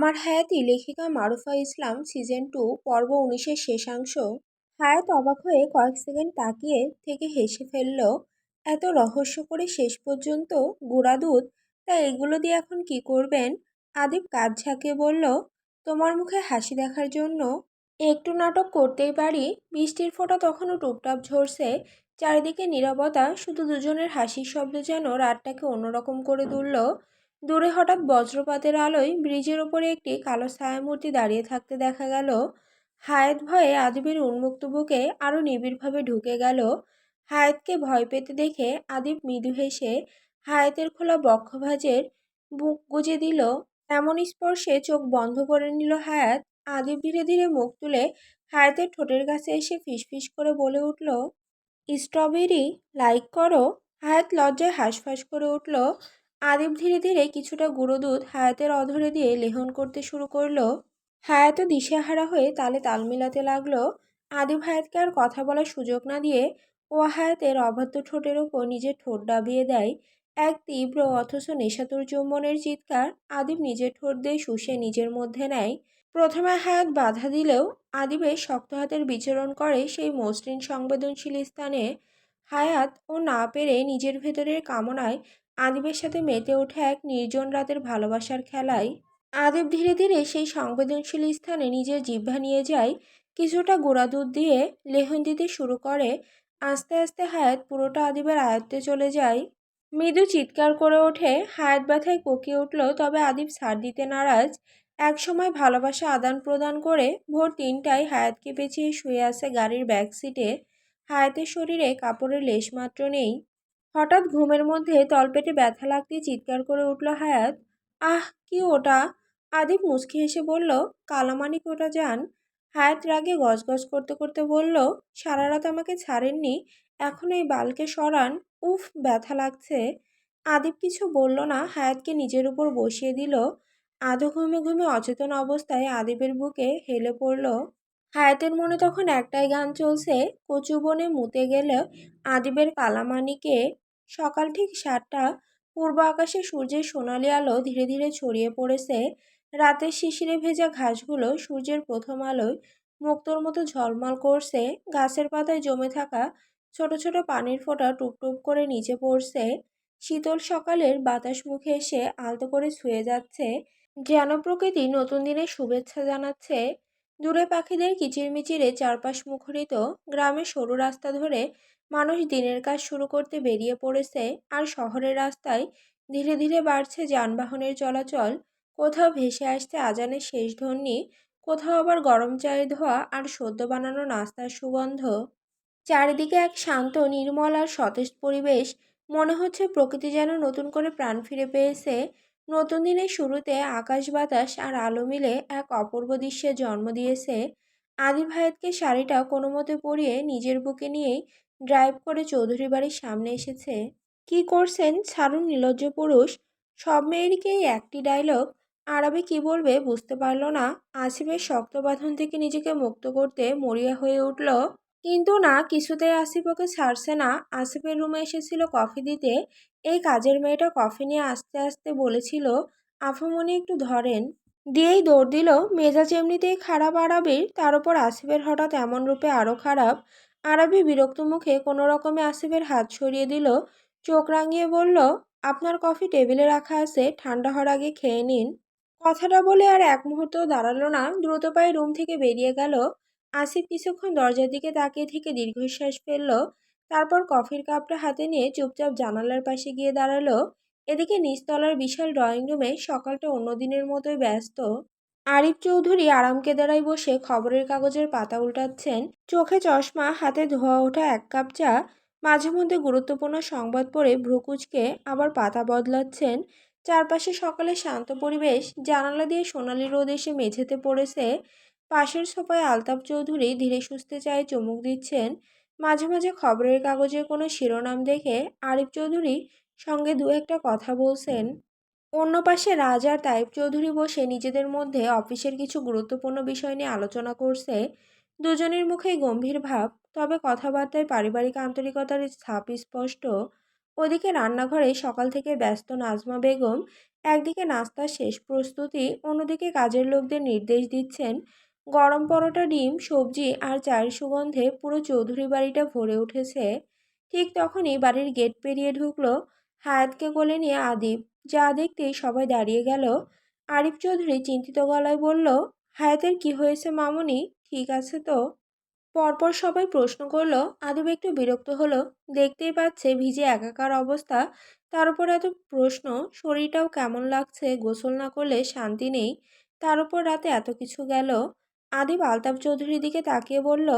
আমার হায়াতি লেখিকা মারুফা ইসলাম সিজন 2 পর্ব 19-এর শেষাংশ। হায়াত অবাক হয়ে কয়েক সেকেন্ড তাকিয়ে থেকে হেসে ফেলল। এত রহস্য করে শেষ পর্যন্ত গুঁড়া দুধ, তা এগুলো দিয়ে এখন কি করবেন? আদিব কাঁধ ঝাঁকিয়ে বলল, তোমার মুখে হাসি দেখার জন্য একটু নাটক করতেই পারি। বৃষ্টির ফোঁটা তখনও টুপটাপ ঝরছে। চারিদিকে নীরবতা, শুধু দুজনের হাসির শব্দ যেন রাতটাকে অন্যরকম করে তুলল। দূরে হঠাৎ বজ্রপাতের আলোয় ব্রিজের ওপরে একটি কালো ছায়ামূর্তি দাঁড়িয়ে থাকতে দেখা গেল। হায়াত ভয়ে আদিবের উন্মুক্ত বুকে আরো নিবিড়ভাবে ঢুকে গেল। হায়াতকে ভয় পেতে দেখে আদিব মৃদু হেসে হায়াতের খোলা বক্ষভাঁজের বুক গুজে দিল। এমন স্পর্শে চোখ বন্ধ করে নিল হায়াত। আদিব ধীরে ধীরে মুখ তুলে হায়াতের ঠোঁটের কাছে এসে ফিসফিস করে বলে উঠল, স্ট্রবেরি লাইক করো? হায়াত লজ্জায় হাঁসফাঁস করে উঠল। আদিব ধীরে ধীরে কিছুটা গুঁড়ো দুধ হায়াতের অধরে দিয়ে লেহন করতে শুরু করলো। হায়াতও দিশেহারা হয়ে তালে তাল মিলাতে লাগলো। আদিব হায়াতকে আর কথা বলার সুযোগ না দিয়ে ও হায়াতের অবাধ্য ঠোঁটের ওপর নিজের ঠোঁট ডাবিয়ে দেয়। এক তীব্র অথচ নেশাতুর চুম্বনের চিৎকার আদিব নিজের ঠোঁট দিয়ে শুষে নিজের মধ্যে নেয়। প্রথমে হায়াত বাধা দিলেও আদিবের শক্ত হাতের বিচরণ করে সেই মসৃণ সংবেদনশীল স্থানে। হায়াত ও না পেরে নিজের ভেতরের কামনায় আদিবের সাথে মেতে ওঠে এক নির্জন রাতের ভালোবাসার খেলায়। আদিব ধীরে ধীরে সেই সংবেদনশীল স্থানে নিজের জিহ্বা নিয়ে যায়, কিছুটা গুঁড়া দুধ দিয়ে লেহন দিতে শুরু করে। আস্তে আস্তে হায়াত পুরোটা আদিবের আয়ত্তে চলে যায়। মৃদু চিৎকার করে ওঠে, হায়াত ব্যথায় কোকিয়ে উঠল, তবে আদিব ছাড় দিতে নারাজ। এক সময় ভালোবাসা আদান প্রদান করে ভোর 3টায় হায়াতকে পেঁচিয়ে শুয়ে আছে গাড়ির ব্যাক সিটে। হায়াতের শরীরে কাপড়ের লেশমাত্র নেই। হঠাৎ ঘুমের মধ্যে তলপেটে ব্যথা লাগতে চিৎকার করে উঠল হায়াত। আহ, কি ওটা? আদিব মুচকি হেসে বলল, কালামানিক ওটা জান। হায়াত রাগে গজগজ করতে করতে বলল, সারা রাত আমাকে ছাড়েননি, এখন এই বালকে সরান। উফ, ব্যথা লাগছে। আদিব কিছু বলল না, হায়াতকে নিজের উপর বসিয়ে দিল। আধো ঘুমে ঘুমে অচেতন অবস্থায় আদিবের বুকে হেলে পড়ল। হায়াতের মনে তখন একটাই গান চলছে, কচু বনে মুতে গেলে আদিবের কালামানিকে। সকাল ঠিক 7টা। পূর্ব আকাশে সূর্যের সোনালি আলো ধীরে ধীরে ছড়িয়ে পড়েছে। রাতের শিশিরে ভেজা ঘাসগুলো সূর্যের প্রথম আলোয় মুক্তোর মতো ঝলমল করছে। গাছের পাতায় জমে থাকা ছোট ছোট পানির ফোঁটা টুপটুপ করে নিচে পড়ছে। শীতল সকালের বাতাস মুখে এসে আলতো করে ছুঁয়ে যাচ্ছে, যেন প্রকৃতি নতুন দিনের শুভেচ্ছা জানাচ্ছে। দূরে পাখিদের কিচিরমিচিরে চারপাশ মুখরিত। গ্রামের সরু রাস্তা ধরে মানুষ দিনের কাজ শুরু করতে বেরিয়ে পড়েছে। আর শহরের রাস্তায় ধীরে ধীরে বাড়ছে যানবাহনের চলাচল। কোথাও ভেসে আসছে আজানের শেষ ধ্বনি, কোথাও আবার গরম চায়ের ধোঁয়া আর সদ্য বানানো নাস্তার সুগন্ধ। চারিদিকে এক শান্ত নির্মল আর সতেজ পরিবেশ। মনে হচ্ছে প্রকৃতি যেন নতুন করে প্রাণ ফিরে পেয়েছে। নতুন দিনের শুরুতে আকাশ বাতাস আর আলো মিলে এক অপূর্ব দৃশ্যের জন্ম দিয়েছে। আদিব হায়াতকে শাড়িটা কোনো মতে পরিয়ে নিজের বুকে নিয়েই ড্রাইভ করে চৌধুরী বাড়ির সামনে এসেছে। কি করছেন ছাড়ুন নির্লজ্জ পুরুষ। সব মেয়েরকেই একটি ডায়লগ। আরবে কি বলবে বুঝতে পারল না। আসিফের শক্ত বাঁধন থেকে নিজেকে মুক্ত করতে মরিয়া হয়ে উঠল। কিন্তু না, কিছুতেই আসিফ ওকে ছাড়ছে না। আসিফের রুমে এসেছিল কফি দিতে। এই কাজের মেয়েটা কফি নিয়ে আসতে আসতে বলেছিল, আফামনি একটু ধরেন। দিয়েই দৌড় দিল। মেজাজ এমনিতেই খারাপ আরবির, তার উপর আসিফের হঠাৎ এমন রূপে আরও খারাপ। আরবি বিরক্ত মুখে কোনো রকমে আসিফের হাত সরিয়ে দিল। চোখ রাঙিয়ে বলল, আপনার কফি টেবিলে রাখা আছে, ঠান্ডা হওয়ার আগে খেয়ে নিন। কথাটা বলে আর এক মুহূর্তও দাঁড়ালো না, দ্রুত পায়ে রুম থেকে বেরিয়ে গেল। আসিফ কিছুক্ষণ দরজার দিকে তাকিয়ে থেকে দীর্ঘশ্বাস ফেলল। তারপর কফির কাপটা হাতে নিয়ে চুপচাপ জানালার পাশে গিয়ে দাঁড়ালো। এদিকে নিচতলার বিশাল ড্রয়িং রুমে সকালটা অন্য দিনের মতোই ব্যস্ত। আরিফ চৌধুরী আরাম কেদারায় বসে খবরের কাগজের পাতা উল্টাচ্ছেন। চোখে চশমা, হাতে ধোয়া ওঠা এক কাপ চা। মাঝে মধ্যে গুরুত্বপূর্ণ সংবাদ পড়ে ভ্রু কুঁচকে আবার পাতা বদলাচ্ছেন। চারপাশে সকালে শান্ত পরিবেশ। জানালা দিয়ে সোনালি রোদ এসে মেঝেতে পড়েছে। পাশের সোফায় আলতাফ চৌধুরী ধীরে সুস্থে চায়ে চুমুক দিচ্ছেন। মাঝে মাঝে খবরের কাগজের কোনো শিরোনাম দেখে আরিফ চৌধুরী সঙ্গে দু একটা কথা বলছেন। অন্য পাশে রাজ আর তাইব চৌধুরী বসে নিজেদের মধ্যে অফিসের কিছু গুরুত্বপূর্ণ বিষয় নিয়ে আলোচনা করছে। দুজনের মুখেই গম্ভীর ভাব, তবে কথাবার্তায় পারিবারিক আন্তরিকতার ছাপ স্পষ্ট। ওদিকে রান্নাঘরে সকাল থেকে ব্যস্ত নাজমা বেগম একদিকে নাস্তার শেষ প্রস্তুতি, অন্যদিকে কাজের লোকদের নির্দেশ দিচ্ছেন। গরম পরোটা, ডিম, সবজি আর চায়ের সুগন্ধে পুরো চৌধুরী বাড়িটা ভরে উঠেছে। ঠিক তখনই বাড়ির গেট পেরিয়ে ঢুকলো হায়াতকে কোলে নিয়ে আদিব। যা দেখতেই সবাই দাঁড়িয়ে গেল। আরিফ চৌধুরী চিন্তিত গলায় বলল, হায়াতের কি হয়েছে মামুনি, ঠিক আছে তো? পরপর সবাই প্রশ্ন করলো। আদিব একটু বিরক্ত হলো। দেখতেই পাচ্ছে ভিজে একাকার অবস্থা, তার উপর এত প্রশ্ন। শরীরটাও কেমন লাগছে, গোসল না করলে শান্তি নেই। তার উপর রাতে এত কিছু গেল। আদিব আলতাফ চৌধুরীর দিকে তাকিয়ে বলল,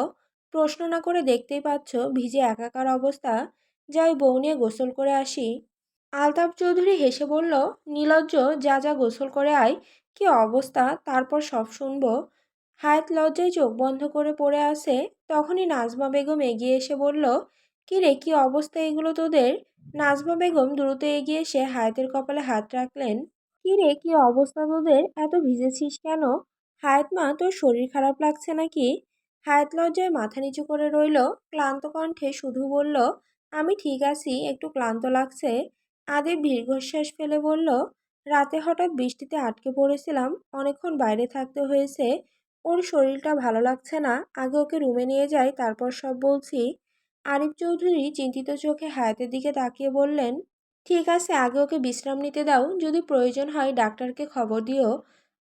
প্রশ্ন না করে দেখতেই পাচ্ছ ভিজে একাকার অবস্থা, যাই বউ নিয়ে গোসল করে আসি। আলতাফ চৌধুরী হেসে বলল, নির্লজ্জ, যা যা গোসল করে আয়। কি অবস্থা, তারপর সব শুনবো। হায়াত লজ্জায় চোখ বন্ধ করে পড়ে আছে। তখনই নাজমা বেগম এগিয়ে এসে বলল, কি রে, কি অবস্থা এগুলো তোদের? নাজমা বেগম দ্রুত এগিয়ে এসে হায়াতের কপালে হাত রাখলেন। কি রে, কি অবস্থা তোদের, এত ভিজেছিস কেন? হায়াত মা, তোর শরীর খারাপ লাগছে নাকি? হায়াত লজ্জায় মাথা নিচু করে রইল। ক্লান্ত কণ্ঠে শুধু বলল, আমি ঠিক আছি, একটু ক্লান্ত লাগছে। আদিব দীর্ঘশ্বাস ফেলে বলল, রাতে হঠাৎ বৃষ্টিতে আটকে পড়েছিলাম, অনেকক্ষণ বাইরে থাকতে হয়েছে। ওর শরীরটা ভালো লাগছে না, আগে ওকে রুমে নিয়ে যাই, তারপর সব বলছি। আরিফ চৌধুরী চিন্তিত চোখে হায়াতের দিকে তাকিয়ে বললেন, ঠিক আছে, আগে ওকে বিশ্রাম নিতে দাও, যদি প্রয়োজন হয় ডাক্তারকে খবর দিও।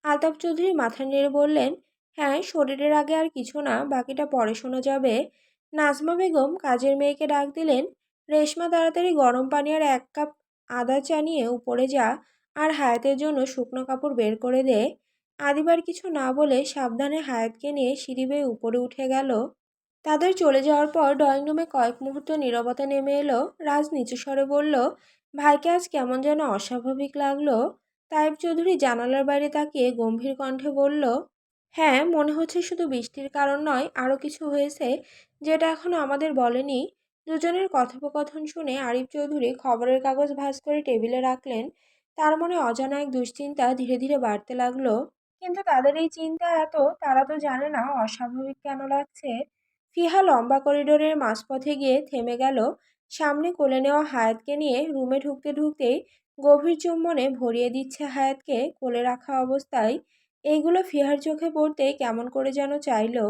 আলতাফ চৌধুরী মাথা নেড়ে বললেন, হ্যাঁ, শরীরের আগে আর কিছু না, বাকিটা পরে শোনা যাবে। নাজমা বেগম কাজের মেয়েকে ডাক দিলেন, রেশমা, তাড়াতাড়ি গরম পানি আর 1 কাপ আদা চা নিয়ে উপরে যা, আর হায়াতের জন্য শুকনো কাপড় বের করে দে। আদিবার কিছু না বলে সাবধানে হায়াতকে নিয়ে সিঁড়ি বেয়ে উপরে উঠে গেল। তাদের চলে যাওয়ার পর ড্রয়িং রুমে কয়েক মুহূর্ত নীরবতা নেমে এলো। রাজ নিচু স্বরে বলল, ভাইকে আজ কেমন যেন অস্বাভাবিক লাগলো। তায়েব চৌধুরী জানালার বাইরে তাকিয়ে গম্ভীর কণ্ঠে বলল, হ্যাঁ, মনে হচ্ছে শুধু বৃষ্টির কারণ নয়, আরও কিছু হয়েছে যেটা এখনো আমাদের বলেনি। দুজনের কথোপকথন শুনে আরিফ চৌধুরী খবরের কাগজ ভাঁজ করে টেবিলে রাখলেন। তার মনে অজানা এক দুশ্চিন্তা ধীরে ধীরে বাড়তে লাগলো। কিন্তু তাদের এই চিন্তা এত, তারা তো জানে না অস্বাভাবিক কেন লাগছে। ফিহা লম্বা করিডোরের মাঝপথে গিয়ে থেমে গেল। সামনে কোলে নেওয়া হায়াতকে নিয়ে রুমে ঢুকতে ঢুকতেই গভীর চুম্বনে ভরিয়ে দিচ্ছে হায়াতকে কোলে রাখা অবস্থায়। এইগুলো ফিহার চোখে পড়তেই কেমন করে যেন চাইলো।